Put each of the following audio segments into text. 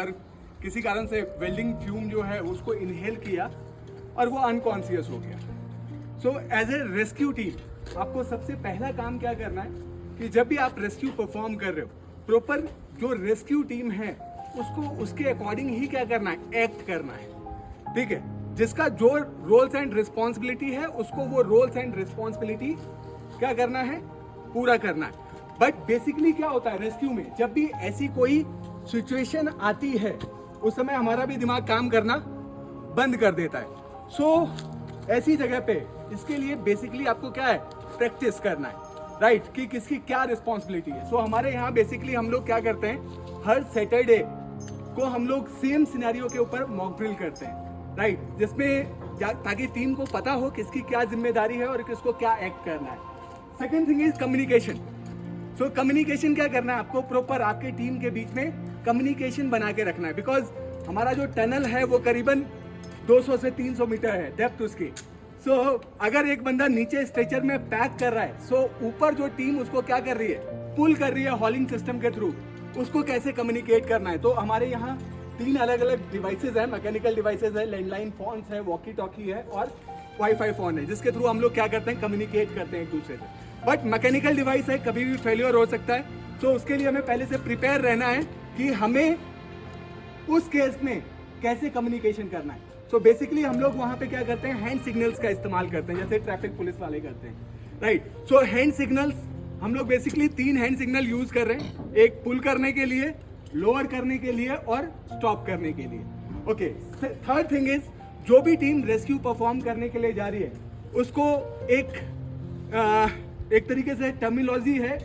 और किसी कारण से वेल्डिंग फ्यूम जो है उसको इनहेल किया और वो अनकॉन्शियस हो गया। So as a rescue team आपको सबसे पहला काम क्या करना है कि जब भी आप रेस्क्यू परफॉर्म कर रहे हो, प्रॉपर जो रेस्क्यू टीम है उसको उसके अकॉर्डिंग ही क्या करना है, एक्ट करना है। ठीक है, जिसका जो रोल्स एंड रिस्पॉन्सिबिलिटी है उसको वो रोल्स एंड रिस्पॉन्सिबिलिटी क्या करना है, पूरा करना है। बट बेसिकली क्या होता है रेस्क्यू में, जब भी ऐसी कोई सिचुएशन आती है उस समय हमारा भी दिमाग काम करना बंद कर देता है। सो ऐसी जगह पे इसके लिए बेसिकली आपको क्या है, प्रैक्टिस करना है, राइट, कि किसकी क्या रिस्पॉन्सिबिलिटी है। सो हमारे यहाँ बेसिकली हम लोग क्या करते हैं, हर सैटरडे को हम लोग सेम सिनेरियो के ऊपर मॉक ड्रिल करते हैं, राइट, जिसमें ताकि टीम को पता हो किसकी क्या जिम्मेदारी है और किसको क्या एक्ट करना है। Second thing is communication. So communication क्या करना है आपको, प्रॉपर आपके टीम के बीच में कम्युनिकेशन बना के रखना है। बिकॉज हमारा जो टनल है वो करीबन 200 से 300 मीटर है डेप्थ उसकी। सो अगर एक बंदा नीचे स्ट्रेचर में पैक कर रहा है, सो ऊपर जो टीम उसको क्या कर रही है, पुल कर रही है हॉलिंग सिस्टम के थ्रू, उसको कैसे कम्युनिकेट करना है। तो हमारे यहाँ 3 अलग अलग डिवाइसेज है, मैकेनिकल डिवाइसेज है, लैंडलाइन फोन्स है, वॉकी टॉकी है और वाईफाई फोन है, जिसके थ्रू हम लोग क्या करते हैं, कम्युनिकेट करते हैं एक दूसरे से। बट मैकेनिकल डिवाइस है, कभी भी फेलियर हो सकता है। सो उसके लिए हमें पहले से प्रिपेयर रहना है कि हमें उस केस में कैसे कम्युनिकेशन करना है। सो बेसिकली हम लोग वहां पे क्या करते हैं, हैंड सिग्नल्स का इस्तेमाल करते हैं, जैसे ट्रैफिक पुलिस वाले करते हैं, राइट। सो हैंड सिग्नल्स हम लोग बेसिकली 3 हैंड सिग्नल यूज कर रहे हैं, एक पुल करने के लिए, लोअर करने के लिए और स्टॉप करने के लिए। ओके, थर्ड थिंग इज जो भी टीम रेस्क्यू परफॉर्म करने के लिए जा रही है उसको एक तरीके से टर्मिनोलॉजी है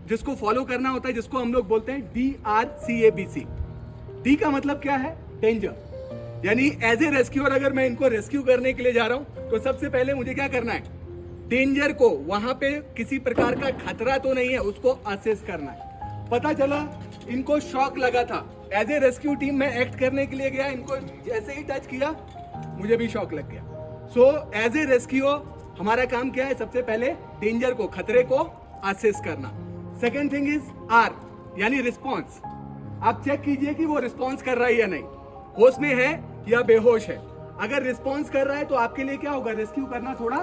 जिसको फॉलो करना होता है, जिसको हम लोग बोलते हैं DRCABC। डी का मतलब क्या है, डेंजर, यानी एज ए रेस्क्यूअर अगर मैं इनको रेस्क्यू करने के लिए जा रहा हूं तो सबसे पहले मुझे क्या करना है, डेंजर को, वहां पे किसी प्रकार का खतरा तो नहीं है उसको असेस करना है। पता चला इनको शॉक लगा था, एज ए रेस्क्यू टीम में एक्ट करने के लिए गया, इनको जैसे ही टच किया मुझे भी शॉक लग गया। सो एज ए रेस्क्यूअर हमारा काम क्या है, सबसे पहले डेंजर को, खतरे को असेस करना। सेकेंड थिंग इज R यानी रिस्पॉन्स। आप चेक कीजिए कि वो रिस्पॉन्स कर रहा है या नहीं, होश में है या बेहोश है। अगर रिस्पॉन्स कर रहा है तो आपके लिए क्या होगा, रेस्क्यू करना थोड़ा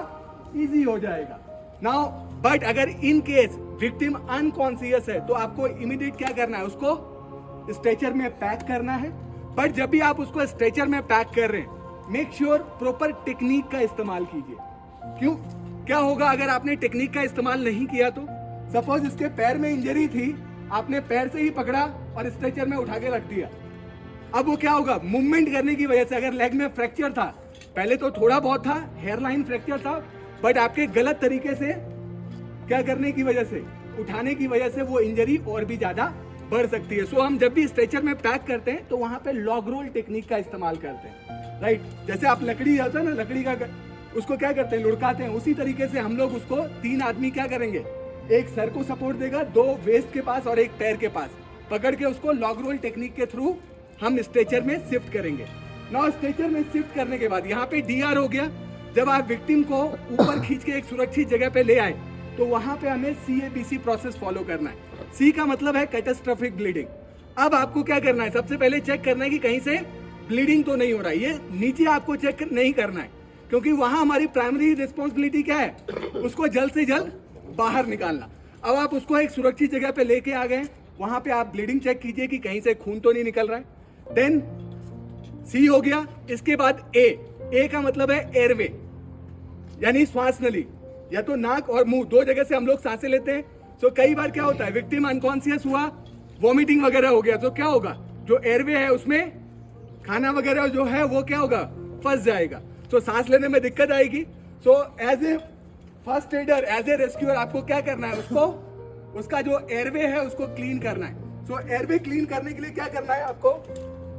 इजी हो जाएगा। नाउ बट अगर इन केस विक्टिम अनकॉन्शियस है तो आपको इमीडिएट क्या करना है, उसको स्ट्रेचर में पैक करना है। बट जब भी आप उसको स्ट्रेचर में पैक कर रहे हैं, मेक श्योर प्रॉपर टेक्निक का इस्तेमाल कीजिए। क्यों, क्या होगा अगर आपने टेक्निक का इस्तेमाल नहीं किया तो, सपोज इसके पैर में इंजरी थी, आपने पैर से ही पकड़ा और स्ट्रेचर में उठा के रख दिया, अब वो क्या होगा, मूवमेंट करने की वजह से, अगर लेग में फ्रैक्चर था, पहले तो थोड़ा बहुत था, हेयरलाइन फ्रैक्चर था, बट आपके गलत तरीके से क्या करने की वजह से, उठाने की वजह से वो इंजरी और भी ज्यादा बढ़ सकती है। सो हम जब भी स्ट्रेचर में पैक करते हैं तो वहां पे लॉग रोल टेक्निक का इस्तेमाल करते हैं, राइट। जैसे आप लकड़ी होता है ना, लकड़ी का उसको क्या करते हैं, लुढ़काते हैं, उसी तरीके से हम लोग उसको 3 आदमी क्या करेंगे, एक सर को सपोर्ट देगा, 2 वेस्ट के पास और एक पैर के पास, पकड़ के उसको लॉग रोल टेक्निक के थ्रू हम स्ट्रेचर में शिफ्ट करेंगे। नाउ स्ट्रेचर में शिफ्ट करने के बाद यहाँ पे DR हो गया, जब आप विक्टिम को ऊपर खींच के एक सुरक्षित जगह पे ले आए तो वहां पे हमें CABC प्रोसेस फॉलो करना है। C का मतलब है कैटास्ट्रोफिक ब्लीडिंग। अब आपको क्या करना है, सबसे पहले चेक करना है कि कहीं से ब्लीडिंग तो नहीं हो रहा है। ये नीचे आपको चेक नहीं करना है, क्योंकि वहां हमारी प्राइमरी रिस्पॉन्सिबिलिटी क्या है, उसको जल्द से जल्द बाहर निकालना। अब आप उसको एक सुरक्षित जगह पे लेके आ गए, वहां पे आप ब्लीडिंग चेक कीजिए कि कहीं से खून तो नहीं निकल रहा है। देन C हो गया, इसके बाद A का मतलब है एयरवे, यानी श्वास नली, या तो नाक और मुंह, 2 जगह से हम लोग सांसें लेते हैं। सो कई बार क्या होता है, विक्टिम अनकॉन्शियस हुआ, वॉमिटिंग वगैरह हो गया, तो क्या होगा, जो एयरवे है उसमें खाना वगैरह जो है वो क्या होगा, फंस जाएगा, सो सांस लेने में दिक्कत आएगी। So as a first aider, as a rescuer आपको क्या करना है, उसको, उसका जो एयरवे है उसको क्लीन करना है। सो एयरवे क्लीन करने के लिए क्या करना है आपको,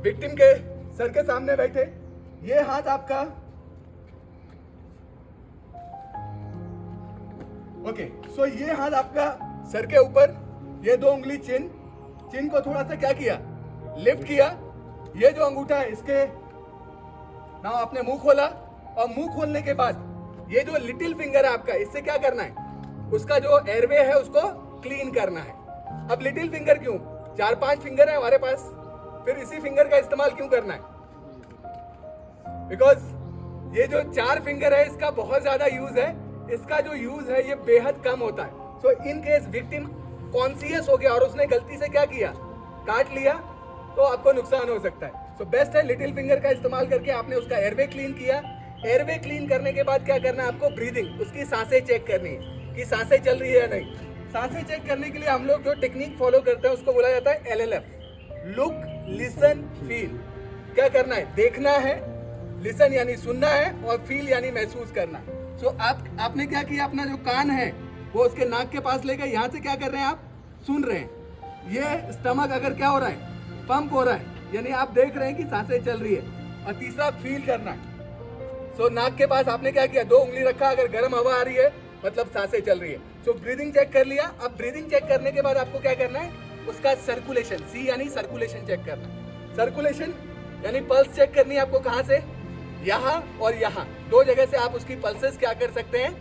विक्टिम के सर के सामने बैठे, ये हाथ आपका, ओके, सो ये हाथ आपका सर के ऊपर, ये 2 उंगली चिन को थोड़ा सा क्या किया, लिफ्ट किया, ये जो अंगूठा है इसके ना आपने मुंह खोला, और मुंह खोलने के बाद ये जो लिटिल फिंगर है आपका, इससे क्या करना है, उसका जो एयरवे है उसको क्लीन करना है। अब लिटिल फिंगर क्यों, 4-5 फिंगर है हमारे पास, फिर इसी फिंगर का इस्तेमाल क्यों करना है? बिकॉज ये जो 4 फिंगर है इसका बहुत ज्यादा यूज है, इसका जो यूज है ये बेहद कम होता है। सो इन केस विक्टिम कॉन्शियस हो गया और उसने गलती से क्या किया, काट लिया, तो आपको नुकसान हो सकता है। सो बेस्ट है लिटिल फिंगर का इस्तेमाल करके आपने उसका एयरवे क्लीन किया। एयरवे क्लीन करने के बाद क्या करना है आपको, ब्रीदिंग, उसकी सांसें चेक करनी है कि सांसें चल रही है या नहीं। सांसें चेक करने के लिए हम लोग जो टेक्निक फॉलो करते हैं उसको बोला जाता है LLF, लुक लिसन फील। क्या करना है, देखना है, लिसन यानी सुनना है, और फील यानी महसूस करना। सो आपने क्या किया, अपना जो कान है वो उसके नाक के पास ले गए, यहाँ से क्या कर रहे हैं आप, सुन रहे हैं। ये स्टमक अगर क्या हो रहा है, पंप हो रहा है, यानी आप देख रहे हैं कि सांसें चल रही है। और तीसरा फील करना है। सो नाक के पास आपने क्या किया, 2 उंगली रखा, अगर गर्म हवा आ रही है मतलब सांसें चल रही है। सो ब्रीदिंग चेक कर लिया। अब ब्रीदिंग चेक करने के बाद आपको क्या करना है, उसका सर्कुलेशन, सी यानी सर्कुलेशन चेक करना है। सर्कुलेशन यानी पल्स चेक करनी है आपको, कहाँ से, यहाँ और यहाँ, 2 जगह से आप उसकी पल्सेस क्या कर सकते हैं,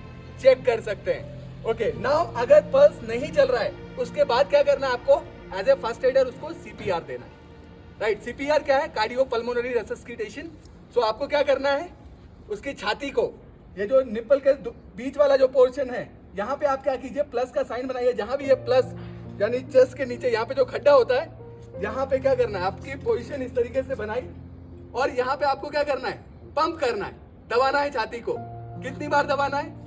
चेक कर सकते हैं। ओके, नाउ अगर पल्स नहीं चल रहा है उसके बाद क्या करना है आपको, एज ए फर्स्ट एडर उसको CPR देना है। राइट, CPR क्या है, कार्डियो पल्मोनरी रेसस्किटेशन। सो आपको क्या करना है, उसकी छाती को, ये जो निप्पल के बीच वाला जो पोर्शन है, यहाँ पे आप क्या कीजिए, प्लस का साइन बनाइए। जहां भी ये प्लस यानी चेस्ट के नीचे यहाँ पे जो खड्डा होता है, यहाँ पे क्या करना है, आपकी पोजीशन इस तरीके से बनाई, और यहाँ पे आपको क्या करना है, पंप करना है, दबाना है छाती को। कितनी बार दबाना है,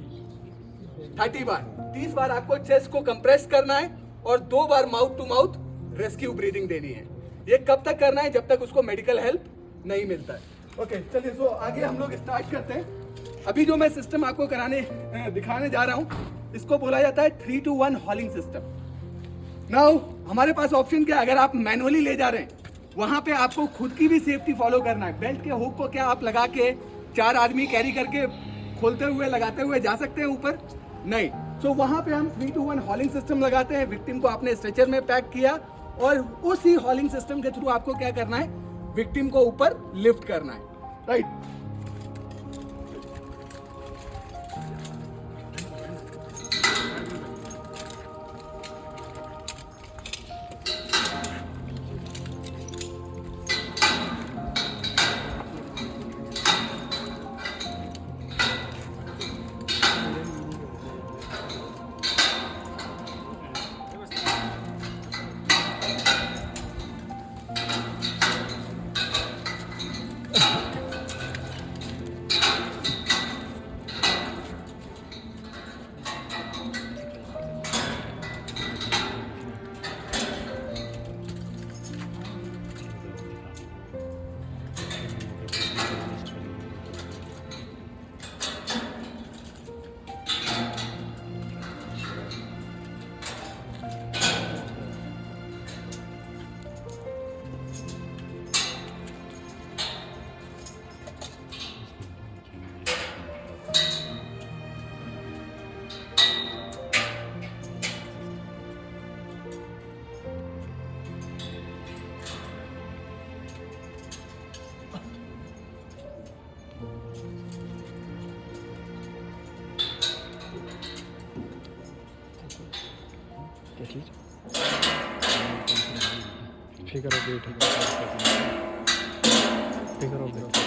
30 बार। 30 बार आपको चेस्ट को कंप्रेस करना है, और 2 बार mouth to mouth rescue breathing देनी है। ये कब तक करना है, जब तक उसको मेडिकल हेल्प नहीं मिलता है। ओके, चलिए, सो आगे हम लोग स्टार्ट करते हैं। अभी जो मैं सिस्टम आपको दिखाने जा रहा हूँ, इसको बोला जाता है 3 to 1 हॉलिंग सिस्टम। नाउ हमारे पास ऑप्शन क्या है, अगर आप मैनुअली ले जा रहे हैं वहां पे आपको खुद की भी सेफ्टी फॉलो करना है। बेल्ट के हुक को क्या आप लगा के 4 आदमी कैरी करके खोलते हुए लगाते हुए जा सकते हैं ऊपर, नहीं। सो वहां पे हम 3 to 1 हॉलिंग सिस्टम लगाते हैं। विक्टिम को आपने स्ट्रेचर में पैक किया, और उसी हॉलिंग सिस्टम के थ्रू आपको क्या करना है, विक्टिम को ऊपर लिफ्ट करना है। Right, figure of weight figure of weight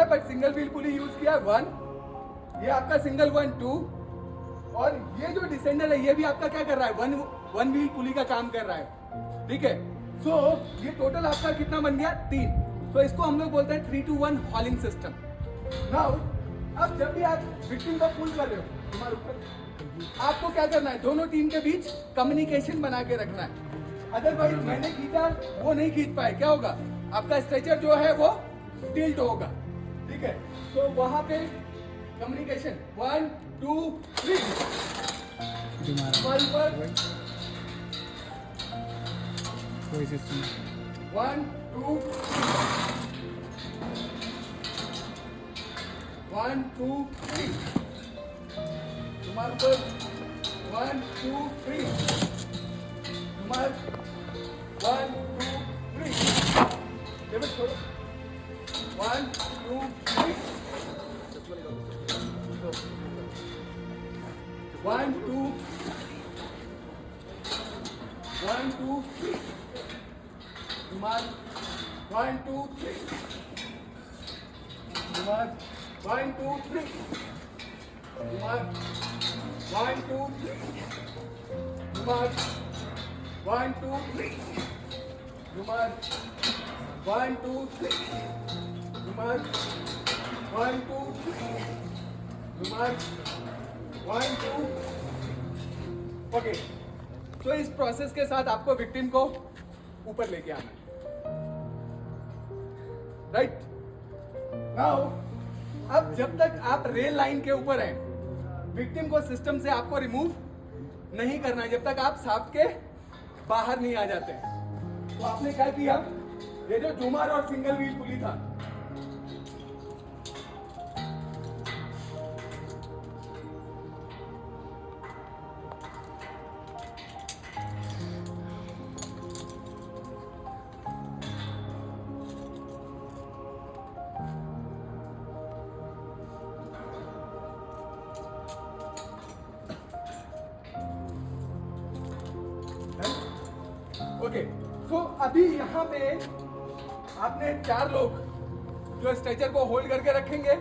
but single wheel pulley use किया 1 ये आपका सिंगल 1 2 और ये जो डिसेंडर है ये भी आपका क्या कर रहा है, वन व्हील पुली का काम कर रहा है, ठीक है। सो ये टोटल आपका कितना बन गया, 3। तो इसको हम लोग बोलते हैं 3 to 1 हॉलिंग सिस्टम। नाउ अब जब भी आप विक्टिम को पुल कर रहे हो तुम्हारे ऊपर, आपको क्या करना है, दोनों टीम के बीच कम्युनिकेशन बना के रखना है। अदरवाइज मैंने खींचा वो नहीं खींच पाए, क्या होगा, आपका स्ट्रेचर जो है वो टिल्ट होगा, ठीक है। तो वहां पे कम्युनिकेशन 1 2 3 वही सिस्टम 1 2 1 2 3 तुम्हारे ऊपर 1 2 3 तुम्हारे 1 2 3 टेबल छोड़ो 1 2 3 1 2 1 2 3 तुम्हारे 1 2 3 तुम्हारे 1 2 3 तुम्हारे 1 2 3 तुम्हारे 1 2 3 तुम्हारे 1 2 3 तुम्हारे 1 2 3 तुम्हारे 1 2। ओके, तो इस प्रोसेस के साथ आपको विक्टिम को ऊपर लेके आना है, राइट। नाउ अब जब तक आप रेल लाइन के ऊपर हैं, विक्टिम को सिस्टम से आपको रिमूव नहीं करना है जब तक आप साफ्ट के बाहर नहीं आ जाते। तो आपने क्या किया, ये जो झूमर और सिंगल व्हील पुली था, ओके। तो अभी यहाँ पे आपने 4 लोग जो स्ट्रेचर को होल्ड करके रखेंगे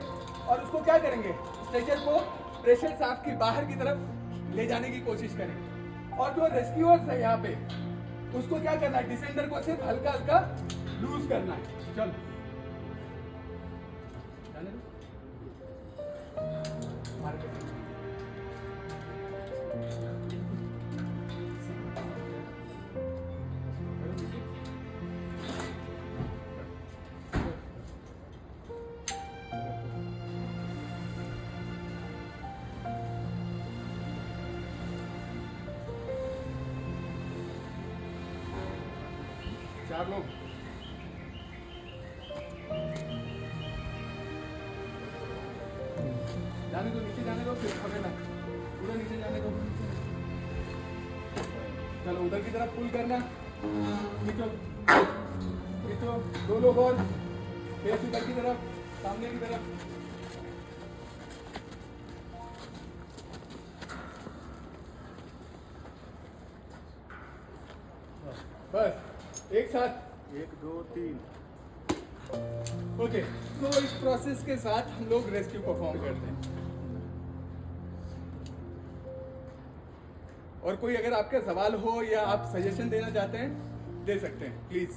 और उसको क्या करेंगे, स्ट्रेचर को प्रेशर शाफ्ट की बाहर की तरफ ले जाने की कोशिश करेंगे। और जो रेस्क्यूअर्स है यहाँ पे, उसको क्या करना है, डिसेंडर को सिर्फ हल्का हल्का लूज करना है। चलो जाने दो। चार लोग जाने दो, नीचे जाने दो, फिर पकड़ना, पूरा नीचे जाने दो। चलो उधर की तरफ पुल करना, खींचो खींचो, 2 लोग और, फेस उधर की तरफ, सामने की तरफ। बस एक साथ, 1 2 3। ओके, तो इस प्रोसेस के साथ हम लोग रेस्क्यू परफॉर्म करते हैं। और कोई अगर आपका सवाल हो या आप सजेशन देना चाहते हैं, दे सकते हैं प्लीज।